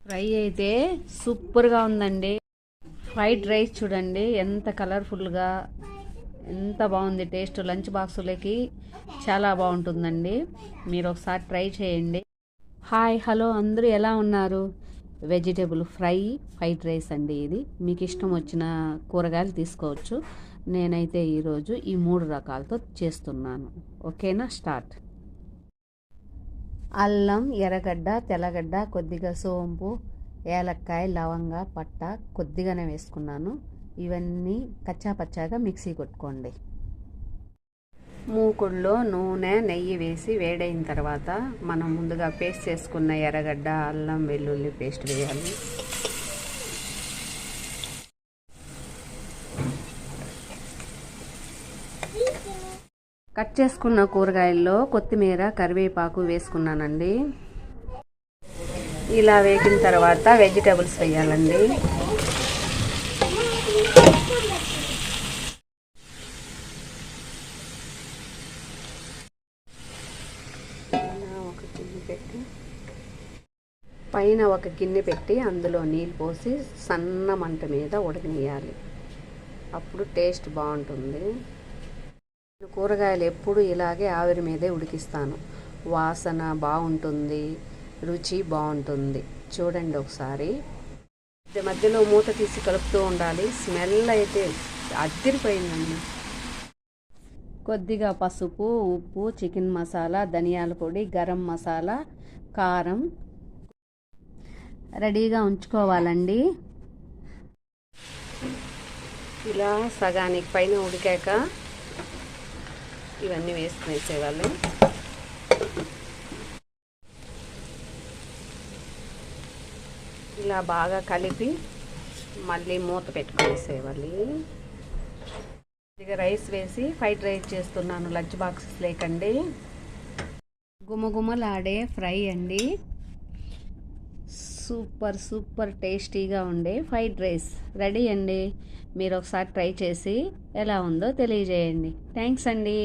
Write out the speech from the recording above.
Fry అయితే సూపర్గా ఉందండి. ఫ్రైడ్ రైస్ చూడండి ఎంత కలర్ఫుల్గా, ఎంత బాగుంది. టేస్ట్ లంచ్ బాక్సులకి చాలా బాగుంటుందండి. మీరు ఒకసారి ట్రై చేయండి. హాయ్, హలో, అందరూ ఎలా ఉన్నారు? వెజిటేబుల్ ఫ్రైడ్ రైస్ అండి ఇది. మీకు ఇష్టం వచ్చిన కూరగాయలు తీసుకోవచ్చు. నేనైతే ఈరోజు ఈ 3 రకాలతో చేస్తున్నాను. ఓకేనా? స్టార్ట్. అల్లం, ఎర్రగడ్డ, తెల్లగడ్డ, కొద్దిగా సోంపు, ఏలక్కాయ, లవంగ, పట్ట కొద్దిగానే వేసుకున్నాను. ఇవన్నీ కచ్చాపచ్చాగా మిక్సీ కొట్టుకోండి. మూకుడులో నూనె, నెయ్యి వేసి వేడైన తర్వాత మనం ముందుగా పేస్ట్ చేసుకున్న ఎర్రగడ్డ, అల్లం, వెల్లుల్లి పేస్ట్ వేయాలి. కట్ చేసుకున్న కూరగాయల్లో కొత్తిమీర, కరివేపాకు వేసుకున్నానండి. ఇలా వేగిన తర్వాత వెజిటేబుల్స్ వేయాలండి. పైన ఒక గిన్నె పెట్టి అందులో నీళ్ళు పోసి సన్న మంట మీద ఉడకనియాలి. అప్పుడు టేస్ట్ బాగుంటుంది. కూరగాయలు ఎప్పుడు ఇలాగే ఆవిరి మీదే ఉడికిస్తాను. వాసన బాగుంటుంది, రుచి బాగుంటుంది. చూడండి ఒకసారి. మధ్యలో మూత తీసి కలుపుతూ ఉండాలి. స్మెల్ అయితే అదిరిపోయిందండి. కొద్దిగా పసుపు, ఉప్పు, చికెన్ మసాలా, ధనియాల పొడి, గరం మసాలా, కారం రెడీగా ఉంచుకోవాలండి. ఇలా సగానికి పైన ఉడికాక ఇవన్నీ వేసుకునేసేవాళ్ళు. ఇలా బాగా కలిపి మళ్ళీ మూత పెట్టుకునేసేవాళ్ళు. ఇక రైస్ వేసి ఫ్రైడ్ రైస్ చేస్తున్నాను. లంచ్ బాక్సెస్ లేకండి. గుమగుమలాడే ఫ్రై అండి. సూపర్ టేస్టీగా ఉండే ఫ్రైడ్ రైస్ రెడీ అండి. మీరు ఒకసారి ట్రై చేసి ఎలా ఉందో తెలియజేయండి. థ్యాంక్స్ అండి.